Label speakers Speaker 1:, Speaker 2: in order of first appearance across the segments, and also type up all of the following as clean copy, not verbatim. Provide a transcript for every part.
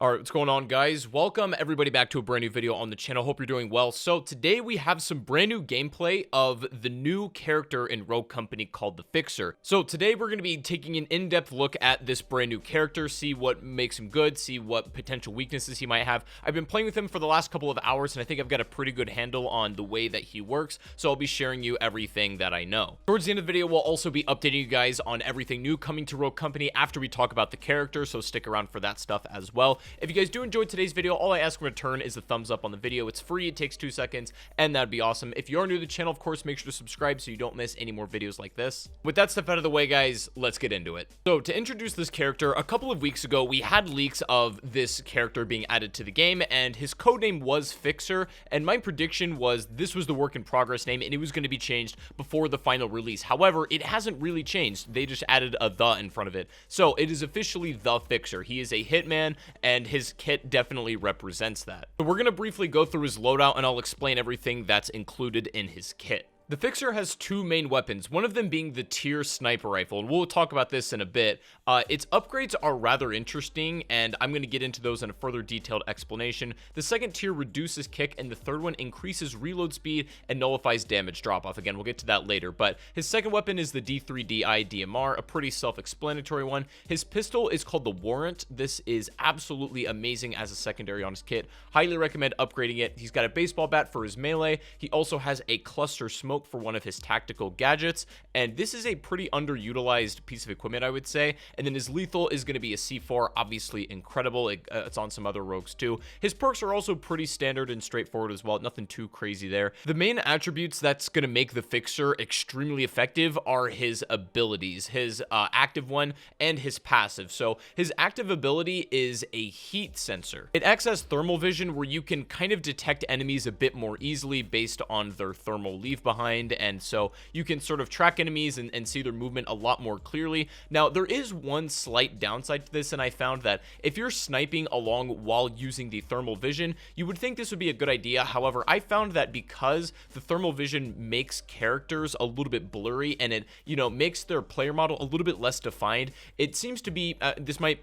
Speaker 1: Alright, what's going on, guys? Welcome everybody back to a brand new video on the channel. Hope you're doing well. So today we have some brand new gameplay of the new character in Rogue Company called the Fixer. So today we're going to be taking an in-depth look at this brand new character, see what makes him good, see what potential weaknesses he might have. I've been playing with him for the last couple of hours and I think I've got a pretty good handle on the way that he works, so I'll be sharing you everything that I know. Towards the end of the video, we'll also be updating you guys on everything new coming to Rogue Company after we talk about the character, so stick around for that stuff as well. If you guys do enjoy today's video, all I ask in return is a thumbs up on the video. It's free, it takes 2 seconds, and that'd be awesome. If you are new to the channel, of course, make sure to subscribe so you don't miss any more videos like this. With that stuff out of the way, guys, let's get into it. So to introduce this character, a couple of weeks ago, we had leaks of this character being added to the game, and his codename was Fixer, and my prediction was this was the work in progress name, and it was going to be changed before the final release. However, it hasn't really changed. They just added a "the" in front of it. So it is officially the Fixer. He is a hitman, and his kit definitely represents that. So we're going to briefly go through his loadout, and I'll explain everything that's included in his kit. The Fixer has two main weapons, one of them being the tier sniper rifle, and we'll talk about this in a bit. Its upgrades are rather interesting, and I'm going to get into those in a further detailed explanation. The second tier reduces kick, and the third one increases reload speed and nullifies damage drop-off. Again, we'll get to that later, but his second weapon is the D3DI DMR, a pretty self-explanatory one. His pistol is called the Warrant. This is absolutely amazing as a secondary on his kit. Highly recommend upgrading it. He's got a baseball bat for his melee. He also has a cluster smoke for one of his tactical gadgets, and this is a pretty underutilized piece of equipment, I would say. And then his lethal is going to be a C4, obviously incredible. It's on some other rogues too. His perks are also pretty standard and straightforward as well, nothing too crazy there. The main attributes that's going to make the Fixer extremely effective are his abilities, his active one and his passive. So his active ability is a heat sensor. It acts as thermal vision, where you can kind of detect enemies a bit more easily based on their thermal leave behind, and so you can sort of track enemies and see their movement a lot more clearly. Now, there is one slight downside to this, and I found that if you're sniping along while using the thermal vision, you would think this would be a good idea. However, I found that because the thermal vision makes characters a little bit blurry, and it, makes their player model a little bit less defined, it seems to be, this might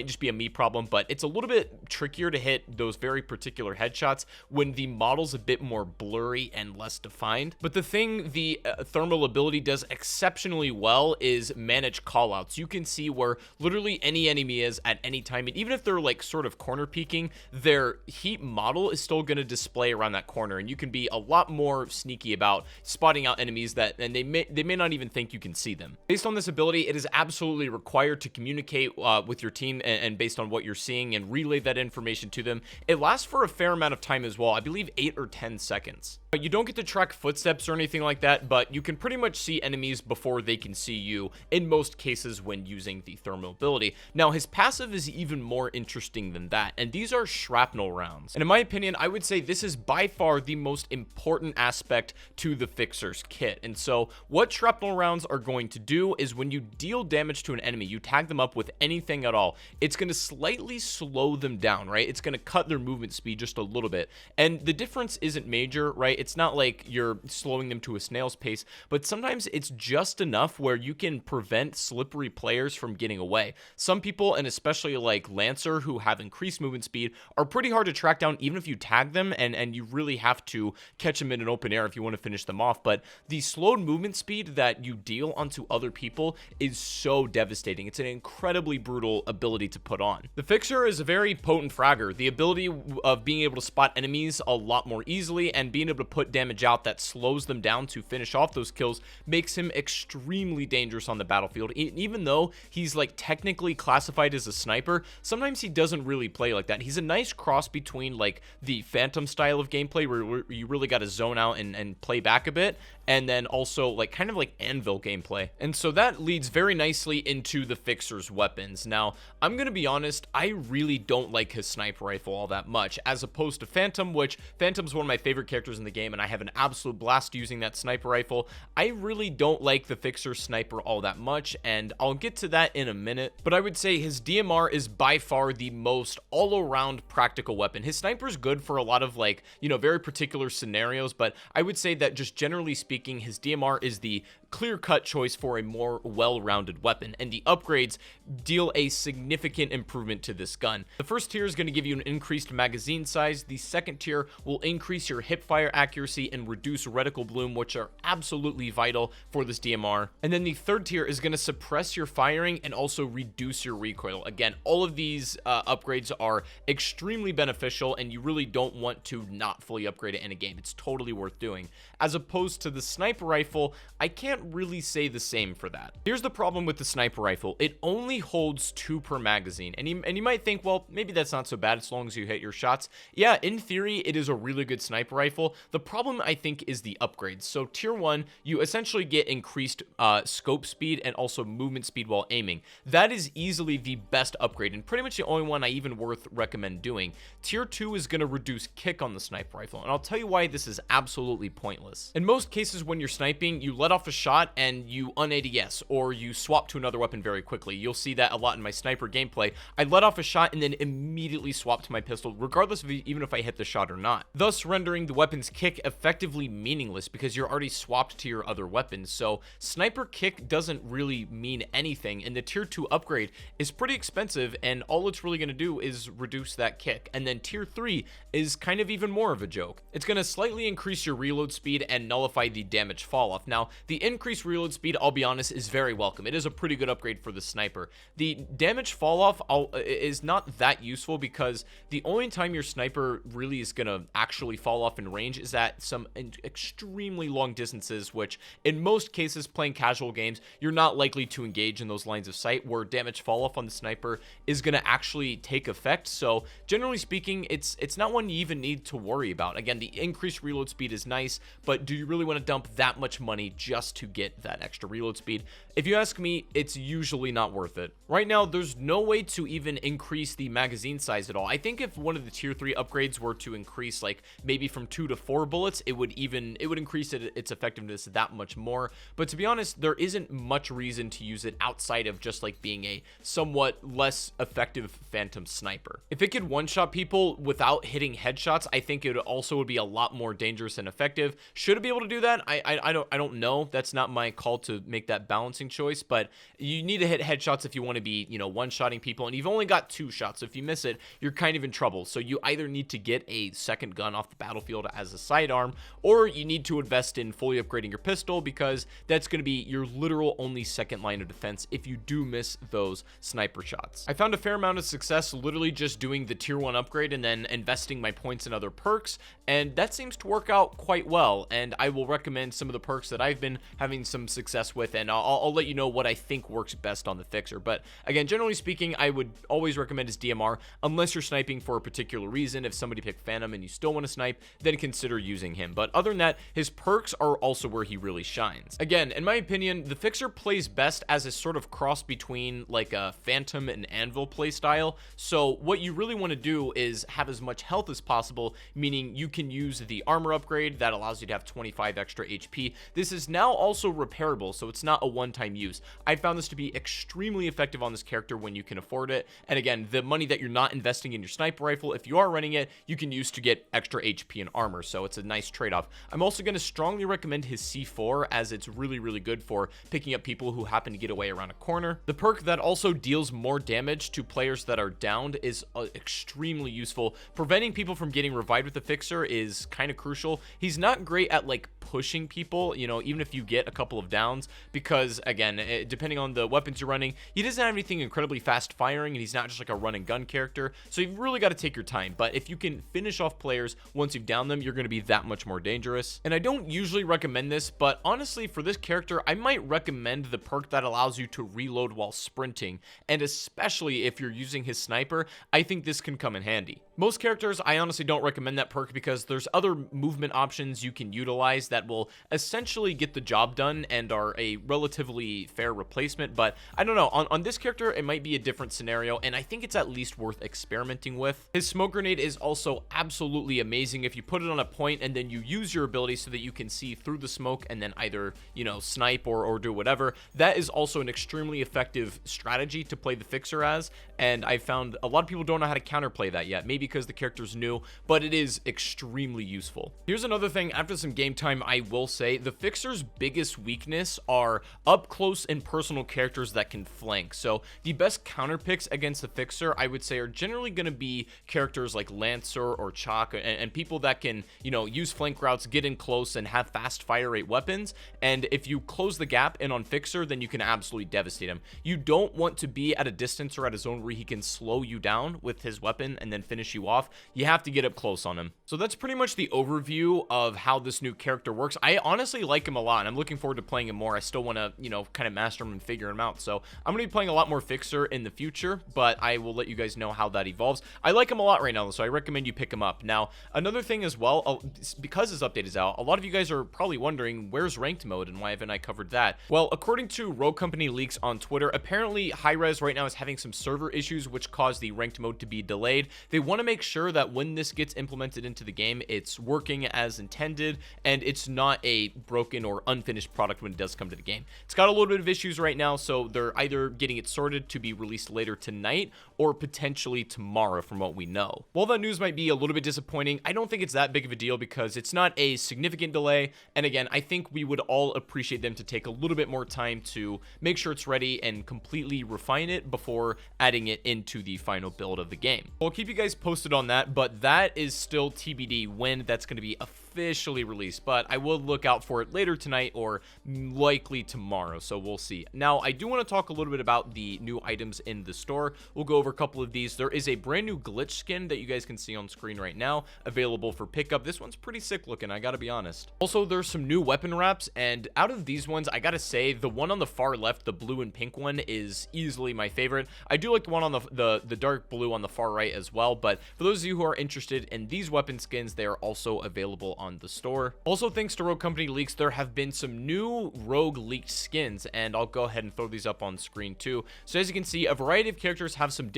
Speaker 1: just be a me problem, but it's a little bit trickier to hit those very particular headshots when the model's a bit more blurry and less defined. But the thing the thermal ability does exceptionally well is manage callouts. You can see where literally any enemy is at any time, and even if they're like sort of corner peeking, their heat model is still going to display around that corner, and you can be a lot more sneaky about spotting out enemies and they may not even think you can see them. Based on this ability, it is absolutely required to communicate with your team and based on what you're seeing and relay that information to them. It lasts for a fair amount of time as well, I believe 8 or 10 seconds. But you don't get to track footsteps or anything like that, but you can pretty much see enemies before they can see you in most cases when using the thermal ability. Now, his passive is even more interesting than that, and these are Shrapnel Rounds. And in my opinion, I would say this is by far the most important aspect to the Fixer's kit. And so what Shrapnel Rounds are going to do is when you deal damage to an enemy, you tag them up with anything at all, it's going to slightly slow them down, right? It's going to cut their movement speed just a little bit. And the difference isn't major, right? It's not like you're slowing them to a snail's pace, but sometimes it's just enough where you can prevent slippery players from getting away. Some people, and especially like Lancer, who have increased movement speed, are pretty hard to track down even if you tag them, and you really have to catch them in an open air if you want to finish them off. But the slowed movement speed that you deal onto other people is so devastating. It's an incredibly brutal ability to put on. The Fixer is a very potent fragger. The ability of being able to spot enemies a lot more easily and being able to put damage out that slows them down to finish off those kills makes him extremely dangerous on the battlefield. Even though he's like technically classified as a sniper, sometimes he doesn't really play like that. He's a nice cross between like the Phantom style of gameplay where you really got to zone out and play back a bit, and then also like kind of like Anvil gameplay. And so that leads very nicely into the Fixer's weapons. Now, I'm gonna be honest, I really don't like his sniper rifle all that much, as opposed to Phantom, which Phantom's one of my favorite characters in the game, and I have an absolute blast using that sniper rifle. I really don't like the Fixer sniper all that much, and I'll get to that in a minute, but I would say his DMR is by far the most all-around practical weapon. His sniper's good for a lot of like, very particular scenarios, but I would say that just generally speaking, speaking, his DMR is the clear-cut choice for a more well-rounded weapon, and the upgrades deal a significant improvement to this gun. The first tier is going to give you an increased magazine size. The second tier will increase your hipfire accuracy and reduce reticle bloom, which are absolutely vital for this DMR. And then the third tier is going to suppress your firing and also reduce your recoil. Again, all of these upgrades are extremely beneficial, and you really don't want to not fully upgrade it in a game. It's totally worth doing. As opposed to the sniper rifle, I can't really say the same for that. Here's the problem with the sniper rifle. It only holds 2 per magazine, and you might think, well, maybe that's not so bad as long as you hit your shots. Yeah, in theory, it is a really good sniper rifle. The problem, I think, is the upgrades. So tier 1, you essentially get increased scope speed and also movement speed while aiming. That is easily the best upgrade, and pretty much the only one I even recommend doing. Tier 2 is going to reduce kick on the sniper rifle, and I'll tell you why this is absolutely pointless. In most cases, when you're sniping, you let off a shot and you un-ADS, or you swap to another weapon very quickly. You'll see that a lot in my sniper gameplay. I let off a shot and then immediately swap to my pistol, regardless of even if I hit the shot or not, thus rendering the weapon's kick effectively meaningless because you're already swapped to your other weapons. So sniper kick doesn't really mean anything, and the tier 2 upgrade is pretty expensive, and all it's really going to do is reduce that kick. And then tier 3 is kind of even more of a joke. It's going to slightly increase your reload speed and nullify the damage fall off. Now, the increased reload speed, I'll be honest, is very welcome. It is a pretty good upgrade for the sniper. The damage fall off is not that useful because the only time your sniper really is going to actually fall off in range is at some extremely long distances, which in most cases, playing casual games, you're not likely to engage in those lines of sight where damage fall off on the sniper is going to actually take effect. So generally speaking, it's not one you even need to worry about. Again, the increased reload speed is nice, but do you really want to dump that much money just to get that extra reload speed? If you ask me, it's usually not worth it. Right now, there's no way to even increase the magazine size at all. I think if one of the tier 3 upgrades were to increase like maybe from 2 to 4 bullets, it would increase its effectiveness that much more. But to be honest, there isn't much reason to use it outside of just like being a somewhat less effective phantom sniper. If it could one-shot people without hitting headshots, I think it also would be a lot more dangerous and effective. Should it be able to do that? I don't know. That's not my call to make that balancing choice, but you need to hit headshots if you want to be, one-shotting people, and you've only got 2 shots. So if you miss it, you're kind of in trouble. So you either need to get a second gun off the battlefield as a sidearm, or you need to invest in fully upgrading your pistol, because that's going to be your literal only second line of defense if you do miss those sniper shots. I found a fair amount of success literally just doing the tier 1 upgrade and then investing my points in other perks, and that seems to work out quite well, and I will recommend some of the perks that I've been having some success with, and I'll let you know what I think works best on the fixer. But again, generally speaking, I would always recommend his DMR unless you're sniping for a particular reason. If somebody picked Phantom and you still want to snipe, then consider using him. But other than that, his perks are also where he really shines. Again, in my opinion, the fixer plays best as a sort of cross between like a Phantom and Anvil playstyle. So what you really want to do is have as much health as possible, meaning you can use the armor upgrade that allows you to have 25 extra HP. This is now also repairable, so it's not a one-time use. I found this to be extremely effective on this character when you can afford it. And again, the money that you're not investing in your sniper rifle, if you are running it, you can use to get extra HP and armor, so it's a nice trade-off. I'm also going to strongly recommend his C4, as it's really, really good for picking up people who happen to get away around a corner. The perk that also deals more damage to players that are downed is extremely useful. Preventing people from getting revived with the fixer is kind of crucial. He's not great at like pushing people, even if you get a couple of downs, because again, depending on the weapons you're running, he doesn't have anything incredibly fast firing, and he's not just like a run and gun character, so you've really got to take your time. But if you can finish off players once you've downed them, you're going to be that much more dangerous. And I don't usually recommend this, but honestly, for this character, I might recommend the perk that allows you to reload while sprinting, and especially if you're using his sniper, I think this can come in handy. Most characters, I honestly don't recommend that perk because there's other movement options you can utilize that will essentially get the job done and are a relatively fair replacement. But I don't know, on this character, it might be a different scenario, and I think it's at least worth experimenting with. His smoke grenade is also absolutely amazing if you put it on a point and then you use your ability so that you can see through the smoke and then either, snipe or do whatever. That is also an extremely effective strategy to play the fixer as, and I found a lot of people don't know how to counterplay that yet, maybe because the character's new, but it is extremely useful. Here's another thing, after some game time, I will say the Fixer's biggest weakness are up close and personal characters that can flank. So the best counter picks against the Fixer, I would say, are generally going to be characters like Lancer or Chalk, and people that can, you know, use flank routes, get in close, and have fast fire rate weapons. And if you close the gap in on Fixer, then you can absolutely devastate him. You don't want to be at a distance or at a zone where he can slow you down with his weapon and then finish you off. You have to get up close on him. So that's pretty much the overview of how this new character works. I honestly like him a lot, and I'm looking forward to playing him more. I still want to, you know, kind of master him and figure him out. So I'm going to be playing a lot more Fixer in the future, but I will let you guys know how that evolves. I like him a lot right now, so I recommend you pick him up. Now, another thing as well, because this update is out, a lot of you guys are probably wondering, where's ranked mode and why haven't I covered that? Well, according to Rogue Company leaks on Twitter, apparently Hi-Rez right now is having some server issues which cause the ranked mode to be delayed. They want to make sure that when this gets implemented into the game, it's working as intended and it's not a broken or unfinished product when it does come to the game. It's got a little bit of issues right now, so they're either getting it sorted to be released later tonight or potentially tomorrow from what we know. While that news might be a little bit disappointing, I don't think it's that big of a deal because it's not a significant delay. And again, I think we would all appreciate them to take a little bit more time to make sure it's ready and completely refine it before adding it into the final build of the game. I'll keep you guys posted on that, but that is still TBD when that's going to be officially released, but I will look out for it later tonight or likely tomorrow, so we'll see. Now, I do want to talk a little bit about the new items in the store. We'll go over a couple of these. There is a brand new glitch skin that you guys can see on screen right now, available for pickup. This one's pretty sick looking, I gotta be honest. Also, there's some new weapon wraps, and out of these ones, I gotta say, the one on the far left, the blue and pink one, is easily my favorite. I do like the one on the dark blue on the far right as well, but for those of you who are interested in these weapon skins, they are also available on the store. Also, thanks to Rogue Company leaks, there have been some new Rogue leaked skins, and I'll go ahead and throw these up on screen too. So as you can see, a variety of characters have some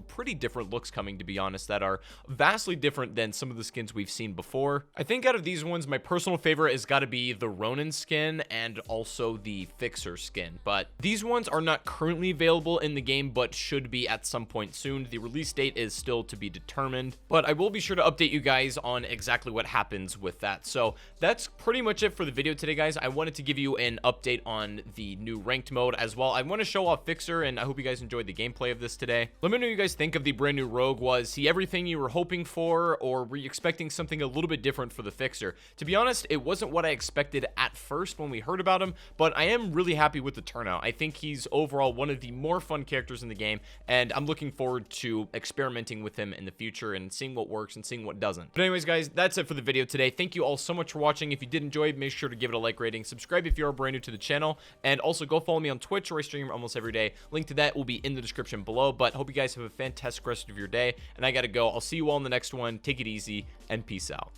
Speaker 1: pretty different looks coming, to be honest, that are vastly different than some of the skins we've seen before. I think out of these ones, my personal favorite has got to be the Ronin skin and also the Fixer skin, but these ones are not currently available in the game, but should be at some point soon. The release date is still to be determined, but I will be sure to update you guys on exactly what happens with that. So that's pretty much it for the video today, guys. I wanted to give you an update on the new ranked mode as well. I want to show off Fixer, and I hope you guys enjoyed the gameplay of this today. Let me know what you guys think of the brand new Rogue. Was he everything you were hoping for, or were you expecting something a little bit different for the Fixer? To be honest, it wasn't what I expected at first when we heard about him, but I am really happy with the turnout. I think he's overall one of the more fun characters in the game, and I'm looking forward to experimenting with him in the future and seeing what works and seeing what doesn't. But anyways, guys, that's it for the video today. Thank you all so much for watching. If you did enjoy, make sure to give it a like rating, subscribe if you are brand new to the channel, and also go follow me on Twitch, where I stream almost every day. Link to that will be in the description below. But hope you guys have a fantastic rest of your day, and I gotta go. I'll see you all in the next one. Take it easy and peace out.